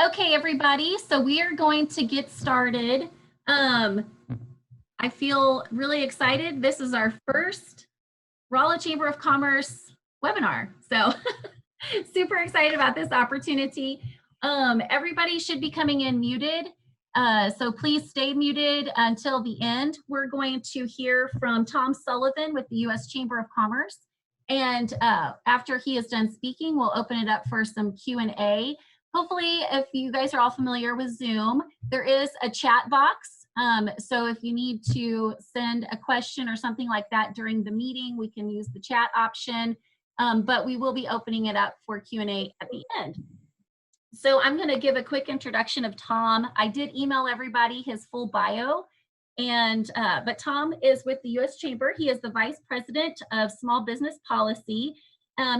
Okay, everybody, so we are going to get started. I feel really excited. This is our first Rolla Chamber of Commerce webinar. So super excited about this opportunity. Everybody should be coming in muted. So please stay muted until the end. We're going to hear from Tom Sullivan with the U.S. Chamber of Commerce. And after he is done speaking, we'll open it up for some Q&A. Hopefully, if you guys are all familiar with Zoom, there is a chat box. So if you need to send a question or something like that during the meeting, we can use the chat option. But we will be opening it up for Q&A at the end. So I'm going to give a quick introduction of Tom. I did email everybody his full bio, but Tom is with the U.S. Chamber. He is the Vice President of Small Business Policy.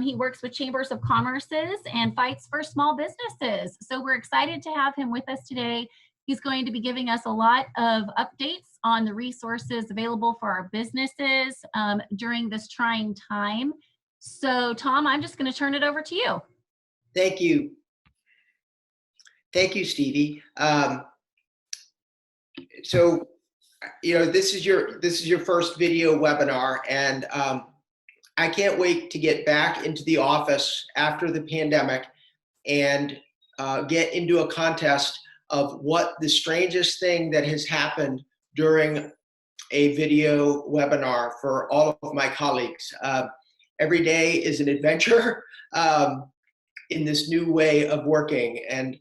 He works with chambers of commerces and fights for small businesses. So we're excited to have him with us today. He's going to be giving us a lot of updates on the resources available for our businesses during this trying time. So Tom, I'm just going to turn it over to you. Thank you. Thank you, Stevie. So, this is your first video webinar, and I can't wait to get back into the office after the pandemic and get into a contest of what the strangest thing that has happened during a video webinar for all of my colleagues. Every day is an adventure in this new way of working, and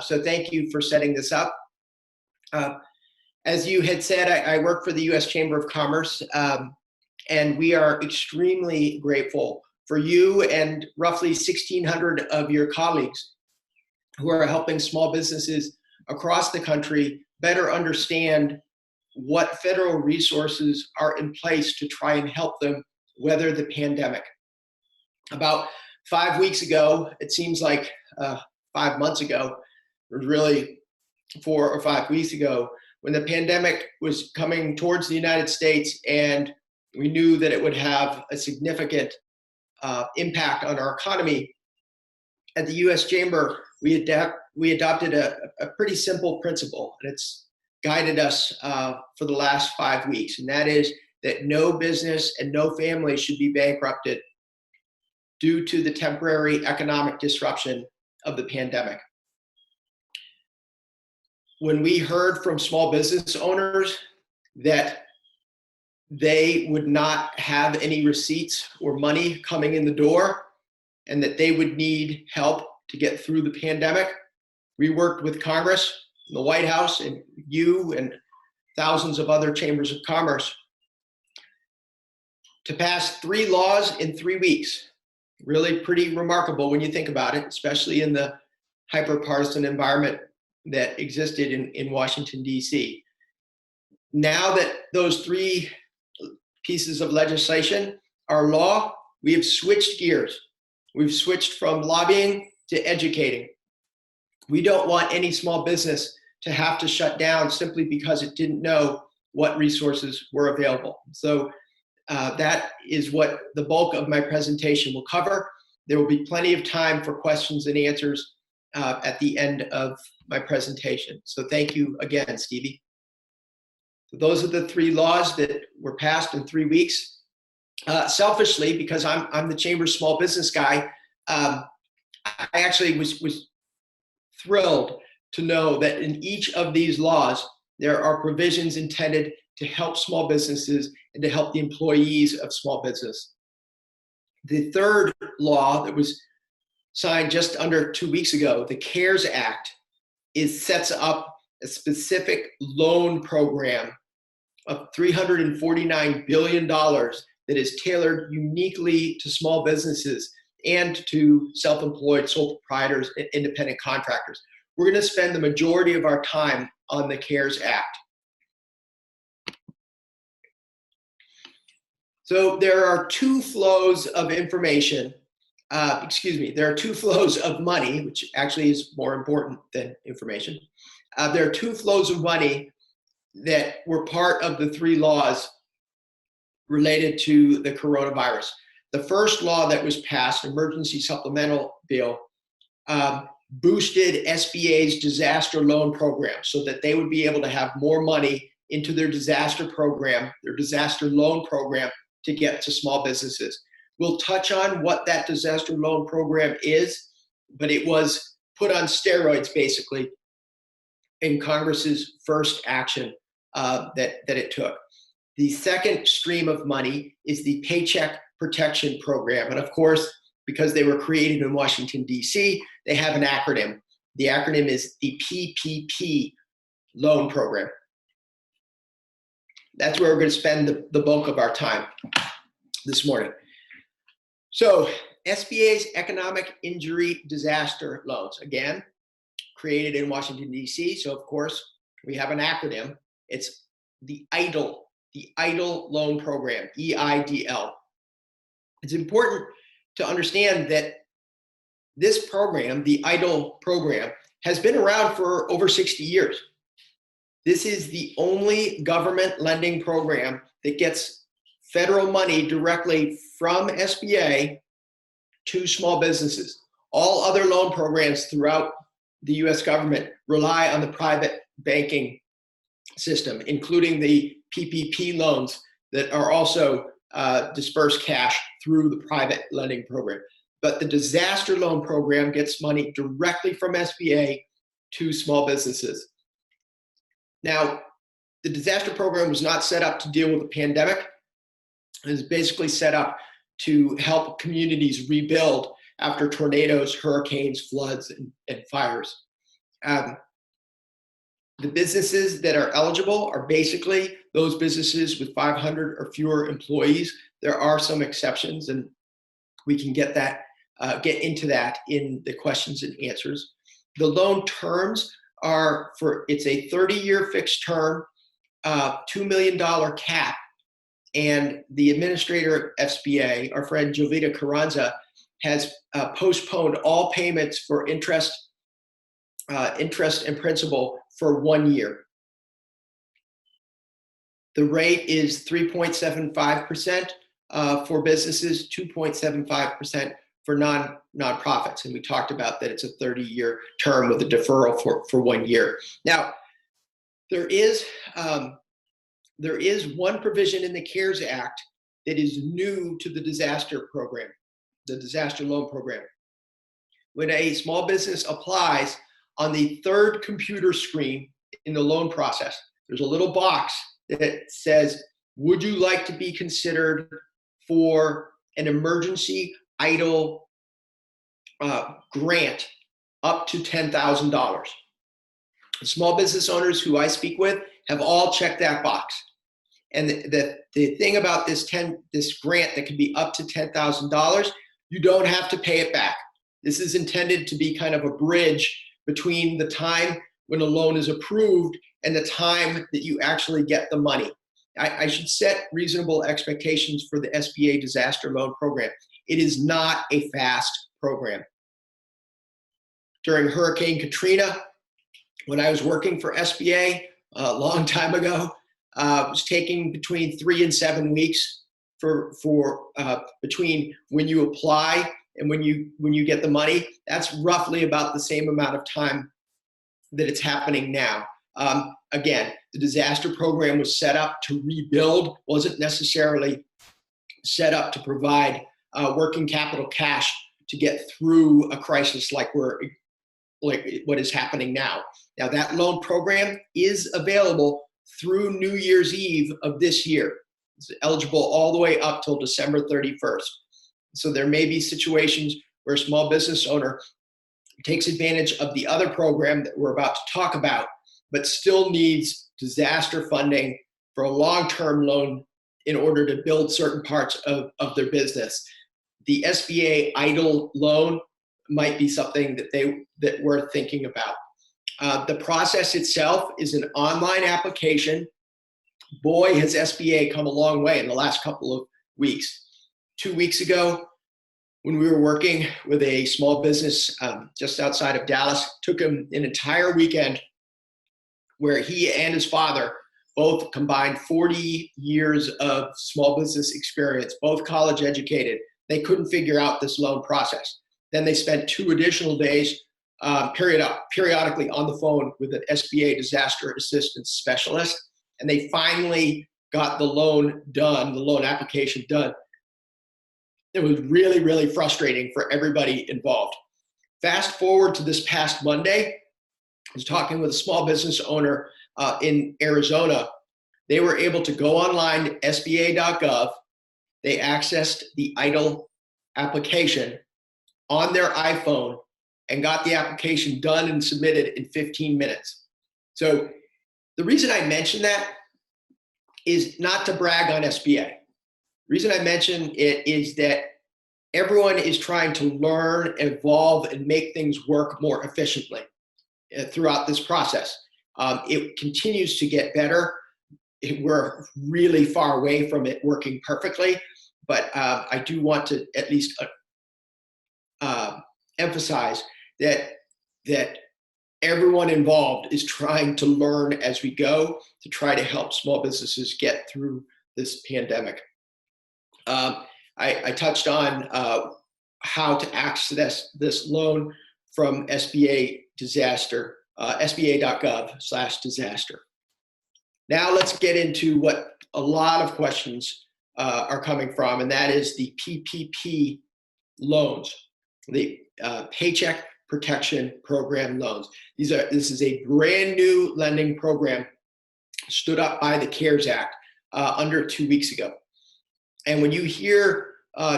so thank you for setting this up. As you had said, I work for the U.S. Chamber of Commerce, and we are extremely grateful for you and roughly 1,600 of your colleagues who are helping small businesses across the country better understand what federal resources are in place to try and help them weather the pandemic. About 5 weeks ago, it seems like 5 months ago, or really 4 or 5 weeks ago, when the pandemic was coming towards the United States and we knew that it would have a significant impact on our economy, at the U.S. Chamber, we adopted a pretty simple principle, and it's guided us for the last 5 weeks, and that is that no business and no family should be bankrupted due to the temporary economic disruption of the pandemic. When we heard from small business owners that they would not have any receipts or money coming in the door and that they would need help to get through the pandemic, we worked with Congress, the White House, and you and thousands of other chambers of commerce to pass 3 laws in 3 weeks. Really pretty remarkable when you think about it, especially in the hyper-partisan environment that existed in Washington, D.C. Now that those 3 pieces of legislation are law, we have switched gears. We've switched from lobbying to educating. We don't want any small business to have to shut down simply because it didn't know what resources were available. So that is what the bulk of my presentation will cover. There will be plenty of time for questions and answers at the end of my presentation. So thank you again, Stevie. So those are the 3 laws that were passed in 3 weeks. Selfishly, because I'm the Chamber's small business guy, I actually was thrilled to know that in each of these laws, there are provisions intended to help small businesses and to help the employees of small business. The 3rd law that was signed just under 2 weeks ago, the CARES Act, sets up a specific loan program of $349 billion that is tailored uniquely to small businesses and to self-employed sole proprietors and independent contractors. We're going to spend the majority of our time on the CARES Act. So there are 2 flows of information. There are 2 flows of money, which actually is more important than information. There are 2 flows of money that were part of the 3 laws related to the coronavirus. The first law that was passed, emergency supplemental bill, boosted SBA's disaster loan program so that they would be able to have more money into their disaster program, their disaster loan program, to get to small businesses. We'll touch on what that disaster loan program is, but it was put on steroids basically in Congress's first action that it took. The second stream of money is the Paycheck Protection Program. And of course, because they were created in Washington, D.C., they have an acronym. The acronym is the PPP loan program. That's where we're going to spend the bulk of our time this morning. So SBA's Economic Injury Disaster Loans, again, created in Washington, D.C. So of course, we have an acronym. It's the EIDL loan program, EIDL. It's important to understand that this program, the EIDL program, has been around for over 60 years. This is the only government lending program that gets federal money directly from SBA to small businesses. All other loan programs throughout the US government rely on the private banking system, including the PPP loans that are also disperse cash through the private lending program. But the disaster loan program gets money directly from SBA to small businesses. Now, the disaster program was not set up to deal with the pandemic. It was basically set up to help communities rebuild after tornadoes, hurricanes, floods, and fires. The businesses that are eligible are basically those businesses with 500 or fewer employees. There are some exceptions, and we can get into that in the questions and answers. The loan terms are it's a 30-year fixed term, $2 million cap, and the administrator of SBA, our friend Jovita Carranza, has postponed all payments for interest and principal for 1 year. The rate is 3.75% for businesses, 2.75% for nonprofits. And we talked about that it's a 30-year term with a deferral for 1 year. Now, there is one provision in the CARES Act that is new to the disaster program, the disaster loan program. When a small business applies, on the third computer screen in the loan process, there's a little box that says, would you like to be considered for an emergency EIDL grant up to $10,000? Small business owners who I speak with have all checked that box. And the thing about this grant that can be up to $10,000, you don't have to pay it back. This is intended to be kind of a bridge between the time when a loan is approved and the time that you actually get the money. I should set reasonable expectations for the SBA disaster loan program. It is not a fast program. During Hurricane Katrina, when I was working for SBA a long time ago, it was taking between 3 and 7 weeks for between when you apply and when you get the money. That's roughly about the same amount of time that it's happening now. Again, the disaster program was set up to rebuild, wasn't necessarily set up to provide working capital cash to get through a crisis like what is happening now. Now, that loan program is available through New Year's Eve of this year. It's eligible all the way up till December 31st. So there may be situations where a small business owner takes advantage of the other program that we're about to talk about, but still needs disaster funding for a long-term loan in order to build certain parts of their business. The SBA EIDL loan might be something that we're thinking about. The process itself is an online application. Boy, has SBA come a long way in the last couple of weeks. 2 weeks ago, when we were working with a small business just outside of Dallas, took him an entire weekend where he and his father both combined 40 years of small business experience, both college educated. They couldn't figure out this loan process. Then they spent 2 additional days periodically on the phone with an SBA disaster assistance specialist, and they finally got the loan done, the loan application done. It was really, really frustrating for everybody involved. Fast forward to this past Monday, I was talking with a small business owner in Arizona. They were able to go online to SBA.gov. They accessed the EIDL application on their iPhone and got the application done and submitted in 15 minutes. So the reason I mention that is not to brag on SBA. The reason I mention it is that everyone is trying to learn, evolve, and make things work more efficiently throughout this process. It continues to get better. We're really far away from it working perfectly, but I do want to at least emphasize that everyone involved is trying to learn as we go to try to help small businesses get through this pandemic. I touched on how to access this loan from SBA disaster, SBA.gov/disaster. Now let's get into what a lot of questions are coming from, and that is the PPP loans, the Paycheck Protection Program loans. This is a brand new lending program stood up by the CARES Act under 2 weeks ago. And when you hear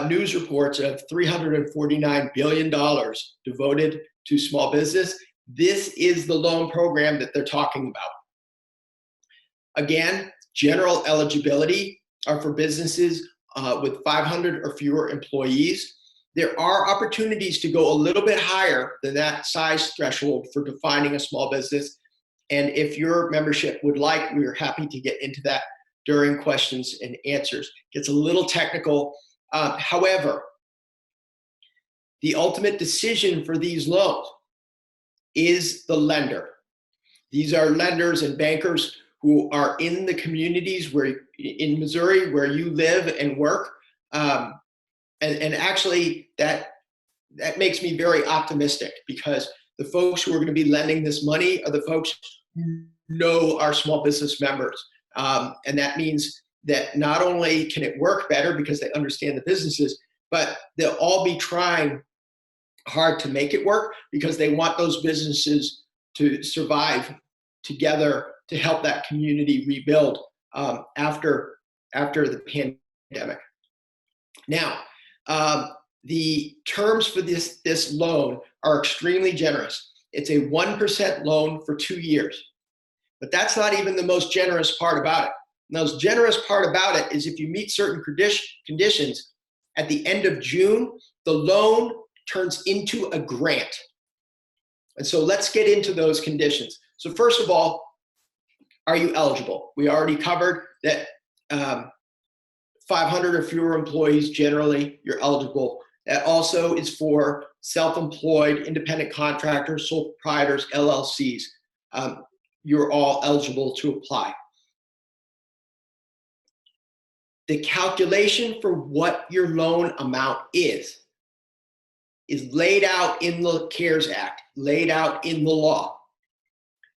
news reports of $349 billion devoted to small business, this is the loan program that they're talking about. Again, general eligibility are for businesses with 500 or fewer employees. There are opportunities to go a little bit higher than that size threshold for defining a small business. And if your membership would like, we are happy to get into that during questions and answers. It gets a little technical. However, the ultimate decision for these loans is the lender. These are lenders and bankers who are in the communities in Missouri where you live and work. And actually, that makes me very optimistic, because the folks who are going to be lending this money are the folks who know our small business members. And that means that not only can it work better because they understand the businesses, but they'll all be trying hard to make it work because they want those businesses to survive together to help that community rebuild after the pandemic. Now, the terms for this loan are extremely generous. It's a 1% loan for 2 years. But that's not even the most generous part about it. The most generous part about it is if you meet certain conditions, at the end of June, the loan turns into a grant. And so let's get into those conditions. So first of all, are you eligible? We already covered that 500 or fewer employees, generally, you're eligible. That also is for self-employed, independent contractors, sole proprietors, LLCs. You're all eligible to apply. The calculation for what your loan amount is laid out in the CARES Act, laid out in the law.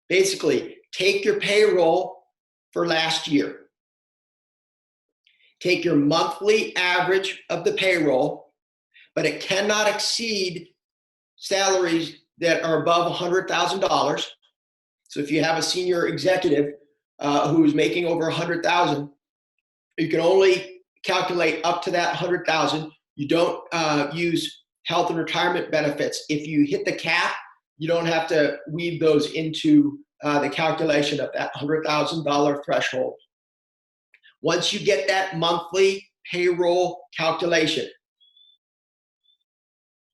Basically, take your payroll for last year. Take your monthly average of the payroll, but it cannot exceed salaries that are above $100,000. So if you have a senior executive who is making over $100,000, you can only calculate up to that $100,000. You don't use health and retirement benefits. If you hit the cap, you don't have to weave those into the calculation of that $100,000 threshold. Once you get that monthly payroll calculation,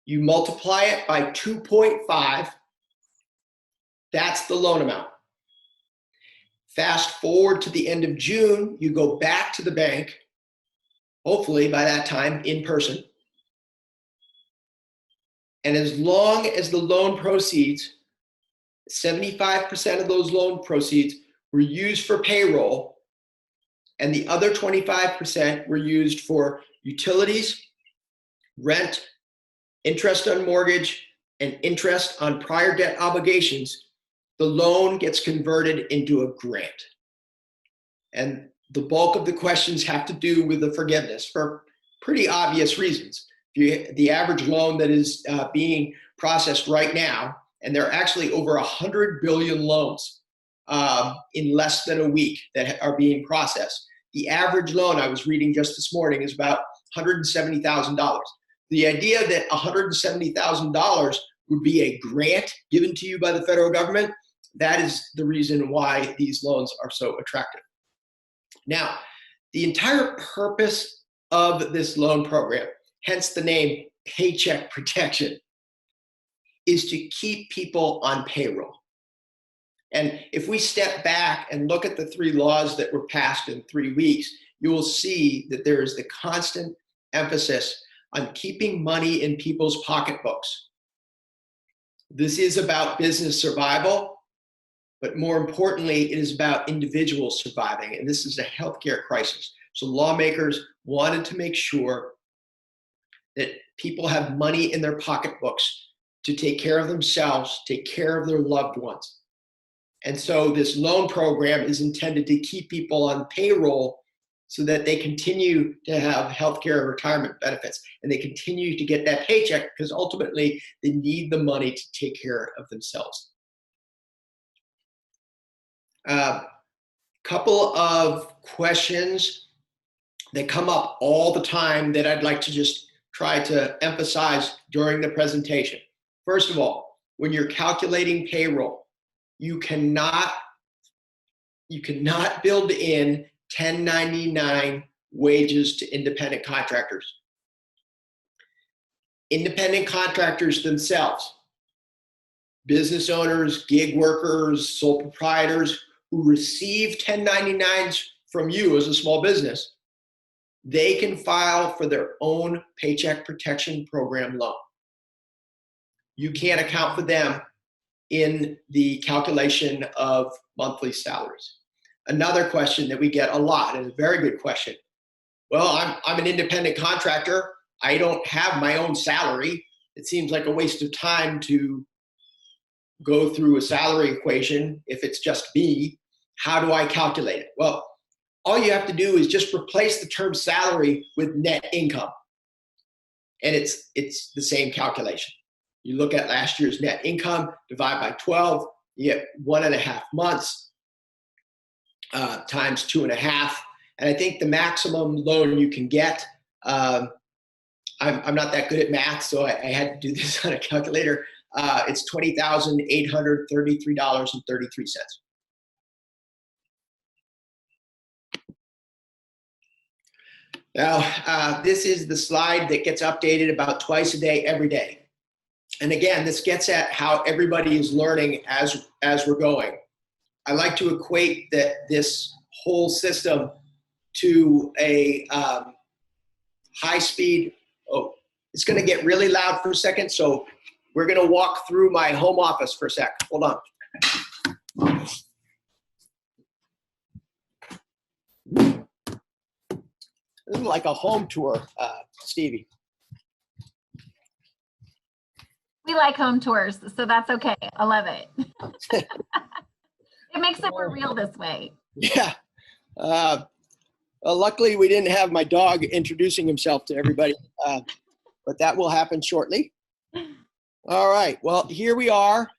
you multiply it by 2.5. That's the loan amount. Fast forward to the end of June, you go back to the bank, hopefully by that time in person. And as long as the loan proceeds, 75% of those loan proceeds were used for payroll, and the other 25% were used for utilities, rent, interest on mortgage, and interest on prior debt obligations, the loan gets converted into a grant. And the bulk of the questions have to do with the forgiveness for pretty obvious reasons. The average loan that is being processed right now, and there are actually over 100 billion loans in less than a week that are being processed. The average loan I was reading just this morning is about $170,000. The idea that $170,000 would be a grant given to you by the federal government, that is the reason why these loans are so attractive. Now, the entire purpose of this loan program, hence the name Paycheck Protection, is to keep people on payroll. And if we step back and look at the 3 laws that were passed in 3 weeks, you will see that there is the constant emphasis on keeping money in people's pocketbooks. This is about business survival, but more importantly, it is about individuals surviving. And this is a healthcare crisis. So lawmakers wanted to make sure that people have money in their pocketbooks to take care of themselves, take care of their loved ones. And so this loan program is intended to keep people on payroll so that they continue to have healthcare and retirement benefits, and they continue to get that paycheck because ultimately they need the money to take care of themselves. Couple of questions that come up all the time that I'd like to just try to emphasize during the presentation. First of all, when you're calculating payroll, you cannot build in 1099 wages to independent contractors. Independent contractors themselves, business owners, gig workers, sole proprietors who receive 1099s from you as a small business, they can file for their own Paycheck Protection Program loan. You can't account for them in the calculation of monthly salaries. Another question that we get a lot, and a very good question. Well, I'm an independent contractor. I don't have my own salary. It seems like a waste of time to go through a salary equation if it's just me. How do I calculate it? Well, all you have to do is just replace the term salary with net income. And it's the same calculation. You look at last year's net income, divide by 12, you get 1.5 months times 2.5. And I think the maximum loan you can get, I'm not that good at math, so I had to do this on a calculator. It's $20,833.33. Now, this is the slide that gets updated about twice a day, every day. And again, this gets at how everybody is learning as we're going. I like to equate this whole system to a high-speed, it's going to get really loud for a second, so we're going to walk through my home office for a sec. Hold on. This is like a home tour, Stevie. We like home tours, so that's okay. I love it. It makes it more real this way. Yeah. Luckily, we didn't have my dog introducing himself to everybody, but that will happen shortly. All right. Well, here we are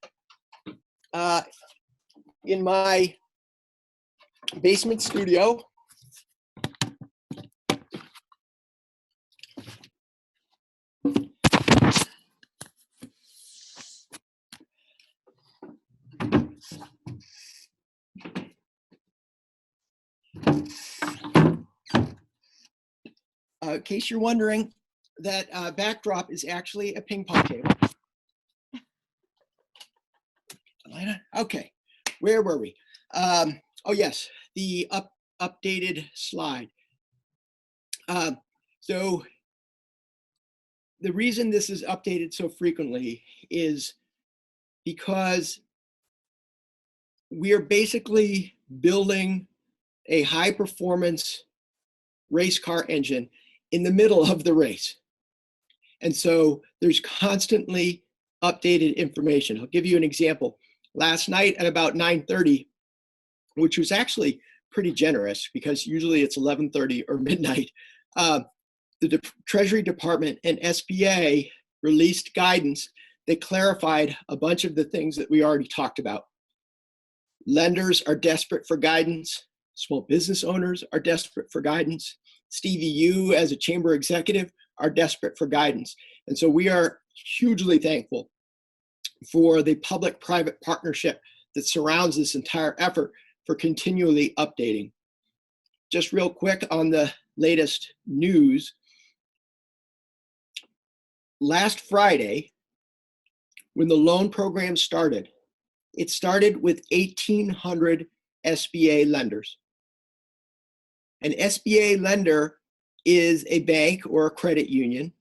in my basement studio. In case you're wondering, that backdrop is actually a ping pong table. Okay, where were we? Oh yes, the updated slide. So the reason this is updated so frequently is because we are basically building a high performance race car engine in the middle of the race. And so there's constantly updated information. I'll give you an example. Last night at about 9:30, which was actually pretty generous because usually it's 11:30 or midnight, the Treasury Department and SBA released guidance that clarified a bunch of the things that we already talked about. Lenders are desperate for guidance. Small business owners are desperate for guidance. Stevie, you as a chamber executive are desperate for guidance. And so we are hugely thankful for the public-private partnership that surrounds this entire effort for continually updating. Just real quick on the latest news. Last Friday, when the loan program started, it started with 1,800 SBA lenders. An SBA lender is a bank or a credit union,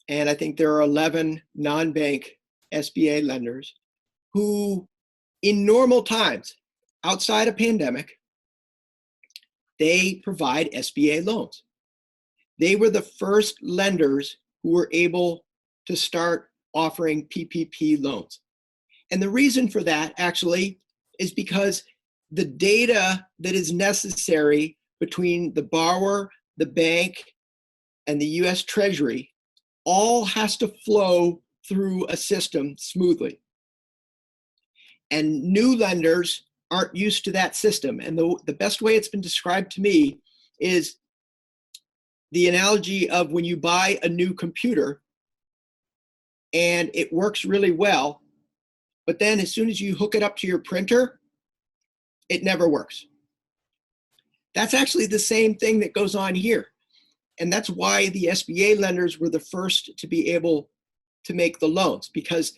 and I think there are 11 non-bank SBA lenders who, in normal times, outside a pandemic, they provide SBA loans. They were the first lenders who were able to start offering PPP loans. And the reason for that actually is because the data that is necessary between the borrower, the bank, and the US Treasury all has to flow through a system smoothly. And new lenders aren't used to that system. And the best way it's been described to me is the analogy of when you buy a new computer and it works really well, but then as soon as you hook it up to your printer, it never works. That's actually the same thing that goes on here. And that's why the SBA lenders were the first to be able to make the loans, because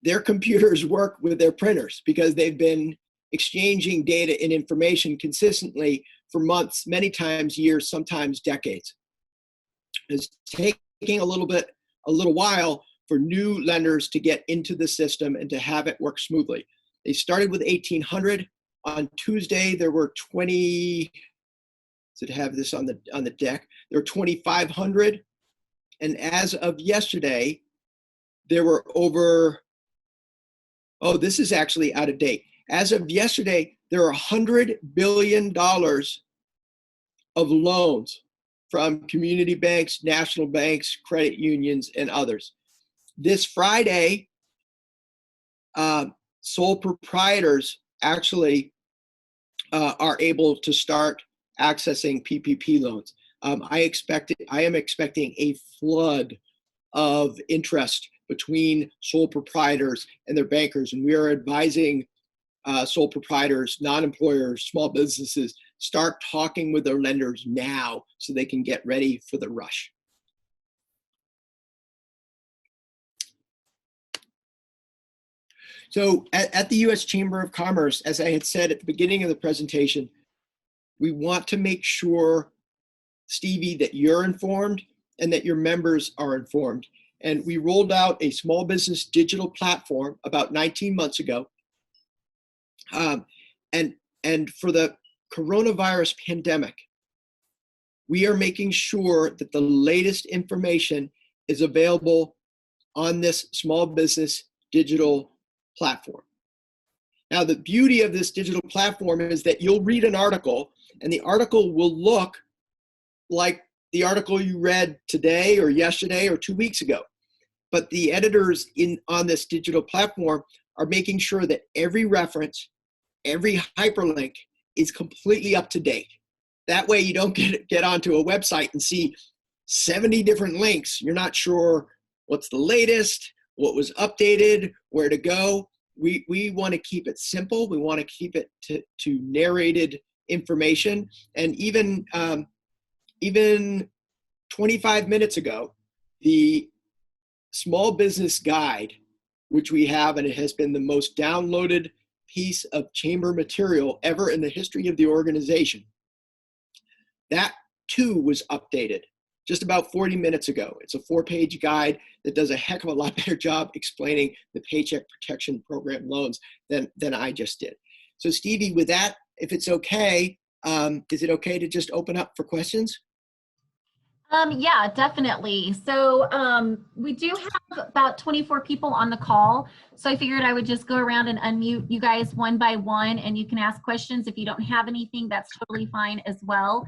their computers work with their printers, because they've been exchanging data and information consistently for months, many times years, sometimes decades. It's taking a little while for new lenders to get into the system and to have it work smoothly. They started with 1,800. On Tuesday, there were 20, to have this on the deck, there were 2,500. And as of yesterday, there were over, oh, this is actually out of date. As of yesterday, there are $100 billion of loans from community banks, national banks, credit unions, and others. This Friday, sole proprietors actually are able to start accessing PPP loans. I am expecting a flood of interest between sole proprietors and their bankers, and we are advising sole proprietors, non-employers, small businesses, start talking with their lenders now so they can get ready for the rush. So at the U.S. Chamber of Commerce, as I had said at the beginning of the presentation, we want to make sure, Stevie, that you're informed and that your members are informed. And we rolled out a small business digital platform about 19 months ago. And for the coronavirus pandemic, we are making sure that the latest information is available on this small business digital platform. Now, the beauty of this digital platform is that you'll read an article, and the article will look like the article you read today or yesterday or 2 weeks ago. But the editors on this digital platform are making sure that every reference, every hyperlink is completely up to date. That way you don't get onto a website and see 70 different links. You're not sure what's the latest, what was updated, where to go. We want to keep it simple. We want to keep it to narrated information. And even 25 minutes ago, the Small Business Guide, which we have, and it has been the most downloaded piece of chamber material ever in the history of the organization, that too was updated just about 40 minutes ago. It's a 4-page guide that does a heck of a lot better job explaining the Paycheck Protection Program loans than I just did. So Stevie, with that, if it's okay, is it okay to just open up for questions? Yeah, definitely. So we do have about 24 people on the call. So I figured I would just go around and unmute you guys one by one, and you can ask questions. If you don't have anything, that's totally fine as well.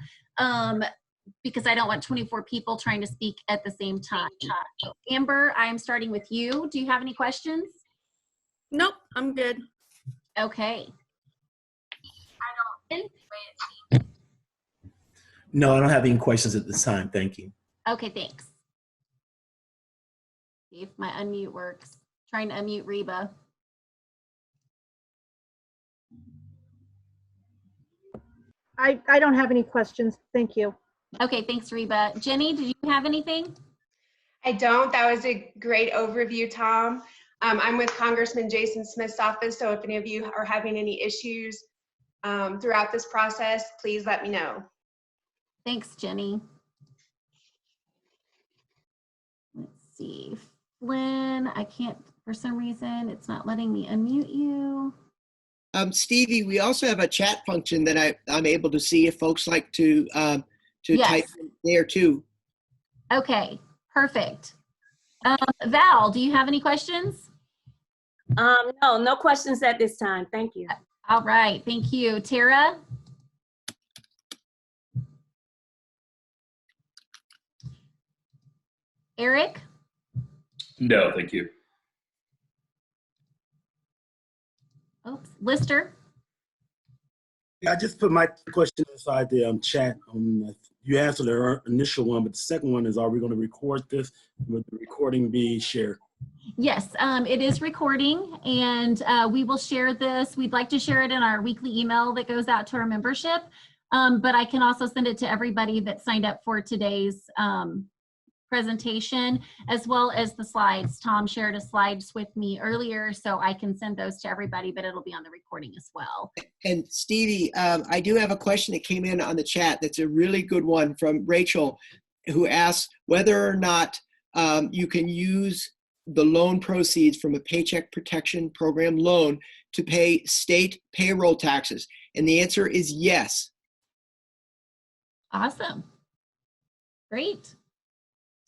Because I don't want 24 people trying to speak at the same time. So Amber, I am starting with you. Do you have any questions? Nope, I'm good. Okay. No, I don't have any questions at this time. Thank you. Okay, thanks. See if my unmute works. Trying to unmute Reba. I don't have any questions. Thank you. Okay, thanks, Reba. Jenny, did you have anything? I don't. That was a great overview, Tom. I'm with Congressman Jason Smith's office, so if any of you are having any issues throughout this process, please let me know. Thanks, Jenny. Let's see. Flynn, I can't, for some reason, it's not letting me unmute you. Stevie, we also have a chat function that I'm able to see if folks like to Yes. type in there too. Okay, perfect. Val, do you have any questions? No, no questions at this time. Thank you. All right, thank you. Tara? Eric? No, thank you. Oops, Lister? Yeah, I just put my question inside the chat. You answered the initial one, but the second one is, are we going to record this? Will the recording be shared? Yes, it is recording, and we will share this. We'd like to share it in our weekly email that goes out to our membership, but I can also send it to everybody that signed up for today's presentation, as well as the slides. Tom shared his slides with me earlier, so I can send those to everybody, but it'll be on the recording as well. And Stevie, I do have a question that came in on the chat that's a really good one from Rachel, who asks whether or not you can use the loan proceeds from a Paycheck Protection Program loan to pay state payroll taxes. And the answer is yes. Awesome. Great.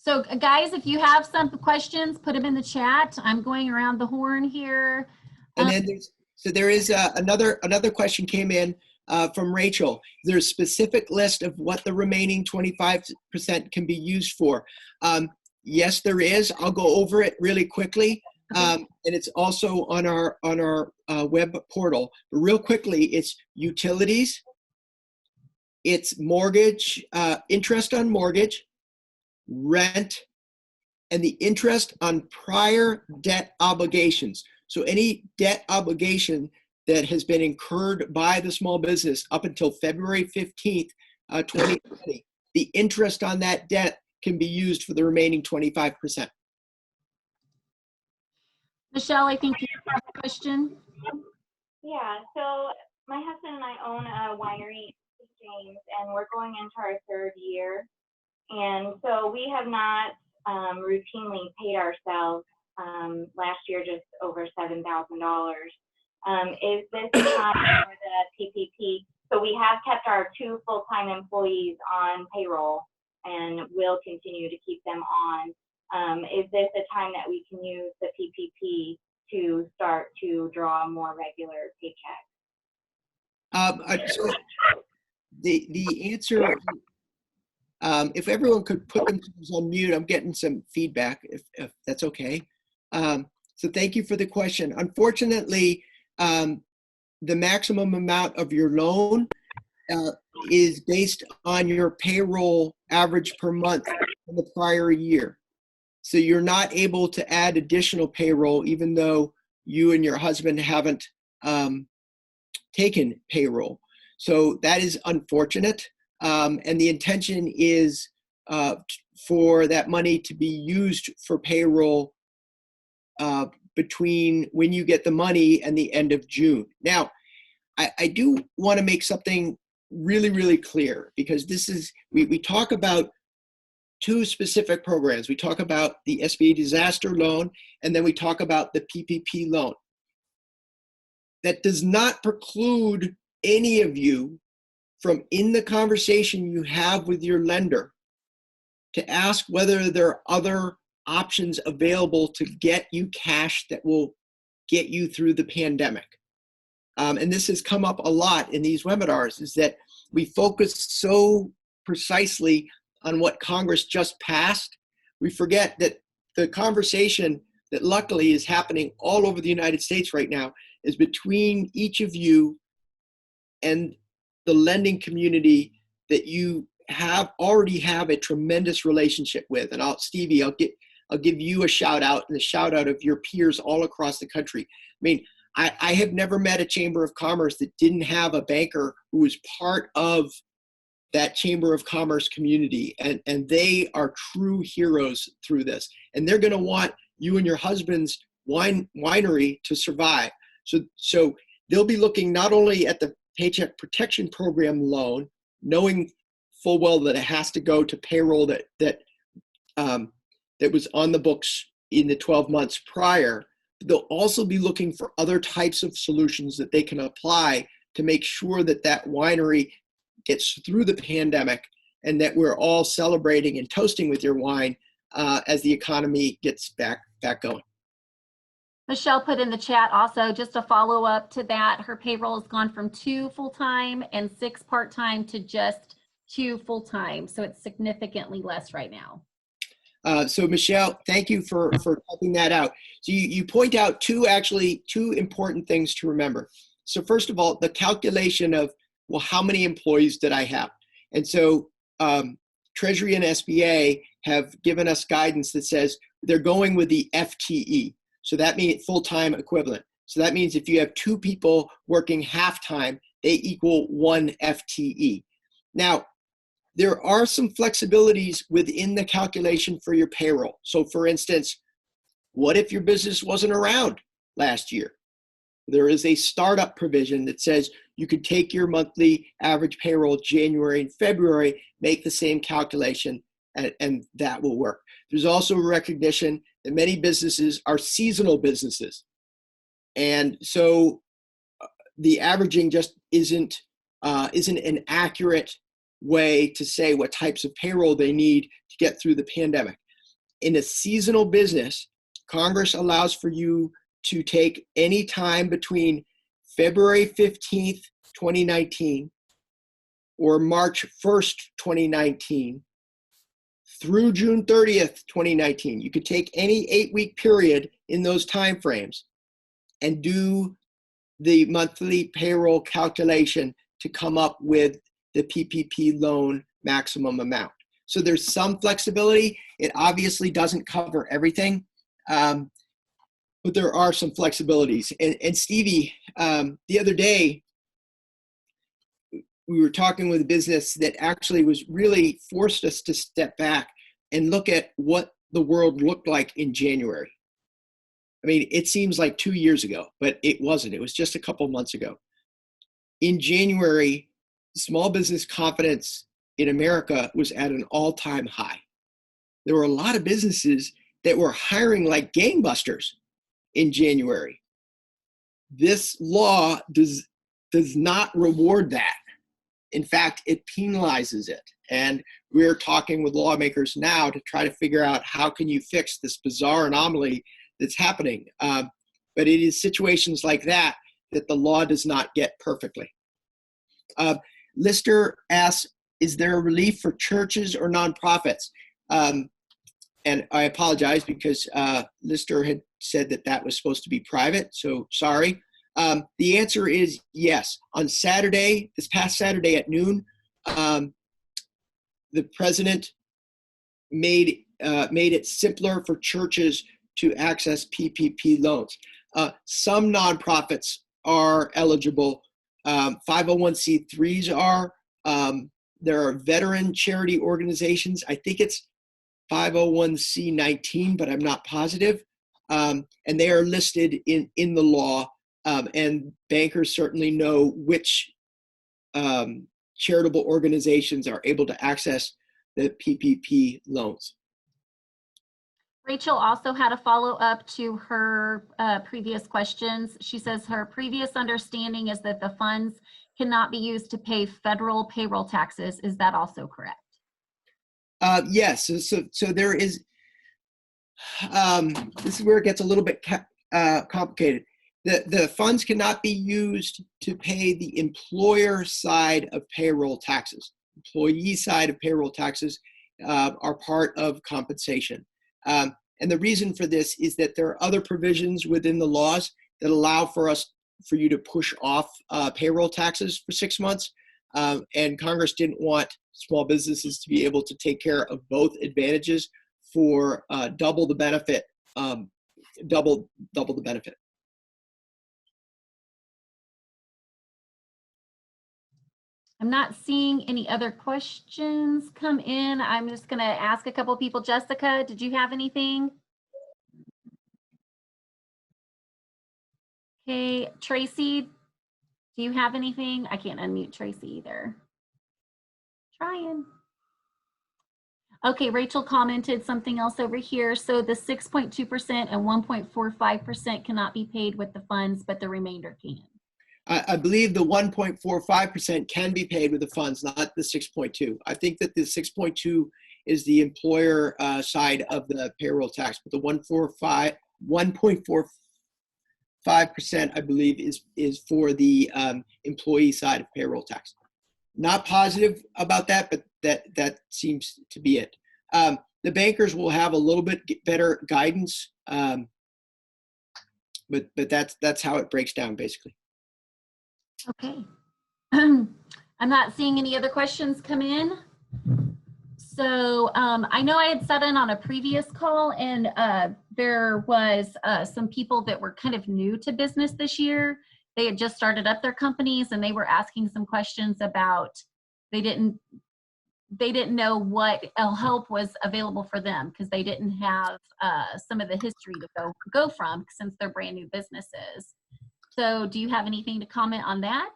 So guys, if you have some questions, put them in the chat. I'm going around the horn here. And then there is another question came in from Rachel. There's a specific list of what the remaining 25% can be used for. Yes, there is. I'll go over it really quickly. And it's also on our web portal. But real quickly, it's utilities, it's mortgage, interest on mortgage, rent, and the interest on prior debt obligations. So any debt obligation that has been incurred by the small business up until February 15th, 2020, the interest on that debt can be used for the remaining 25%. Michelle, I think you have a question. Yeah, so my husband and I own a winery in James, and we're going into our third year. And so we have not routinely paid ourselves last year just over $7,000. Is this the time for the PPP? So we have kept our 2 full-time employees on payroll and will continue to keep them on. Is this a time that we can use the PPP to start to draw a more regular paycheck? So the answer, if everyone could put themselves on mute, I'm getting some feedback, if that's okay. So thank you for the question. Unfortunately, the maximum amount of your loan is based on your payroll average per month in the prior year. So you're not able to add additional payroll, even though you and your husband haven't taken payroll. So that is unfortunate. And the intention is for that money to be used for payroll between when you get the money and the end of June. Now, I do want to make something really, really clear, because this is, we talk about 2 specific programs. We talk about the SBA disaster loan, and then we talk about the PPP loan. That does not preclude any of you from, in the conversation you have with your lender, to ask whether there are other options available to get you cash that will get you through the pandemic. And this has come up a lot in these webinars, is that we focus so precisely on what Congress just passed. We forget that the conversation that luckily is happening all over the United States right now is between each of you and the lending community that you already have a tremendous relationship with. And Stevie, I'll give you a shout out and a shout out of your peers all across the country. I mean, I have never met a Chamber of Commerce that didn't have a banker who was part of that Chamber of Commerce community. And they are true heroes through this. And they're going to want you and your husband's winery to survive. So they'll be looking not only at the Paycheck Protection Program loan, knowing full well that it has to go to payroll that was on the books in the 12 months prior. They'll also be looking for other types of solutions that they can apply to make sure that that winery gets through the pandemic and that we're all celebrating and toasting with your wine as the economy gets back going. Michelle put in the chat also, just a follow up to that, her payroll has gone from 2 full-time and 6 part-time to just 2 full-time. So it's significantly less right now. So Michelle, thank you for helping that out. So you point out two important things to remember. So first of all, the calculation of, well, how many employees did I have? And so Treasury and SBA have given us guidance that says they're going with the FTE. So that means full-time equivalent. So that means if you have 2 people working half-time, they equal 1 FTE. Now, there are some flexibilities within the calculation for your payroll. So for instance, what if your business wasn't around last year? There is a startup provision that says you could take your monthly average payroll January and February, make the same calculation, and that will work. There's also a recognition that many businesses are seasonal businesses. And so the averaging just isn't an accurate way to say what types of payroll they need to get through the pandemic. In a seasonal business, Congress allows for you to take any time between February 15th, 2019 or March 1st, 2019 through June 30th, 2019. You could take any 8-week period in those timeframes and do the monthly payroll calculation to come up with the PPP loan maximum amount. So there's some flexibility. It obviously doesn't cover everything, but there are some flexibilities. And Stevie, the other day, we were talking with a business that actually was really forced us to step back and look at what the world looked like in January. I mean, it seems like 2 years ago, but it wasn't. It was just a couple months ago. In January, small business confidence in America was at an all-time high. There were a lot of businesses that were hiring like gangbusters in January. This law does not reward that. In fact, it penalizes it. And we're talking with lawmakers now to try to figure out how can you fix this bizarre anomaly that's happening. But it is situations like that that the law does not get perfectly. Lister asks, is there a relief for churches or nonprofits? And I apologize because Lister had said that was supposed to be private, so sorry. The answer is yes. On Saturday, this past Saturday at noon, the president made it simpler for churches to access PPP loans. Some nonprofits are eligible. 501c3s are. There are veteran charity organizations. I think it's 501c19, but I'm not positive. And they are listed in the law. And bankers certainly know which charitable organizations are able to access the PPP loans. Rachel also had a follow-up to her previous questions. She says her previous understanding is that the funds cannot be used to pay federal payroll taxes. Is that also correct? Yes, so there is, this is where it gets a little bit complicated. The funds cannot be used to pay the employer side of payroll taxes. Employee side of payroll taxes are part of compensation. And the reason for this is that there are other provisions within the laws that allow for you to push off payroll taxes for 6 months. And Congress didn't want small businesses to be able to take care of both advantages for double the benefit, double the benefit. I'm not seeing any other questions come in. I'm just going to ask a couple people. Jessica, did you have anything? Okay, Tracy, do you have anything? I can't unmute Tracy either. Trying. Okay, Rachel commented something else over here. So the 6.2% and 1.45% cannot be paid with the funds, but the remainder can. I believe the 1.45% can be paid with the funds, not the 6.2. I think that the 6.2 is the employer side of the payroll tax, but the 1.45%, I believe, is for the employee side of payroll tax. Not positive about that, but that seems to be it. The bankers will have a little bit better guidance, but that's how it breaks down, basically. Okay. I'm not seeing any other questions come in. So I know I had sat in on a previous call, and there was some people that were kind of new to business this year. They had just started up their companies, and they were asking some questions about they didn't know what help was available for them because they didn't have some of the history to go from since they're brand new businesses. So do you have anything to comment on that?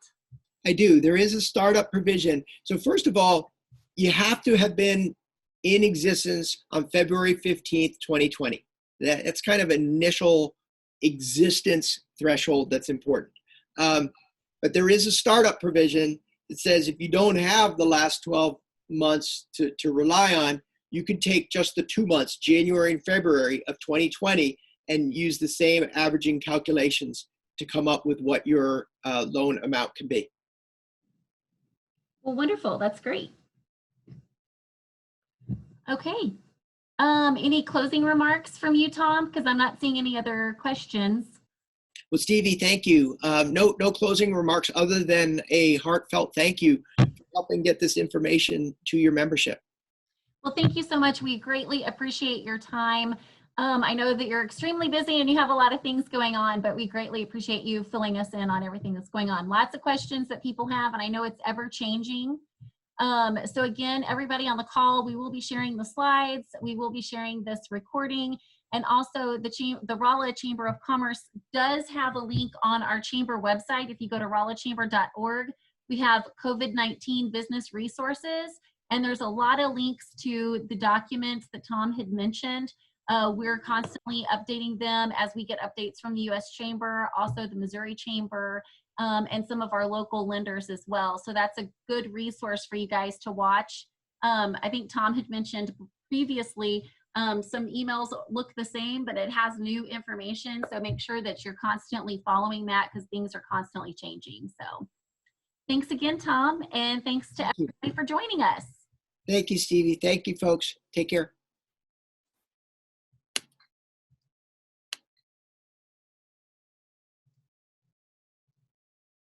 I do. There is a startup provision. So first of all, you have to have been in existence on February 15th, 2020. That's kind of initial existence threshold that's important. But there is a startup provision that says if you don't have the last 12 months to rely on, you can take just the 2 months, January and February of 2020, and use the same averaging calculations to come up with what your loan amount can be. Well, wonderful. That's great. Okay. Any closing remarks from you, Tom? Because I'm not seeing any other questions. Well, Stevie, thank you. No closing remarks other than a heartfelt thank you for helping get this information to your membership. Well, thank you so much. We greatly appreciate your time. I know that you're extremely busy and you have a lot of things going on, but we greatly appreciate you filling us in on everything that's going on. Lots of questions that people have, and I know it's ever changing. So again, everybody on the call, we will be sharing the slides. We will be sharing this recording. And also the Rolla Chamber of Commerce does have a link on our chamber website. If you go to rollachamber.org, we have COVID-19 business resources, and there's a lot of links to the documents that Tom had mentioned. We're constantly updating them as we get updates from the U.S. Chamber, also the Missouri Chamber, and some of our local lenders as well. So that's a good resource for you guys to watch. I think Tom had mentioned previously, some emails look the same, but it has new information. So make sure that you're constantly following that because things are constantly changing. So thanks again, Tom, and thanks to everybody for joining us. Thank you, Stevie. Thank you, folks. Take care.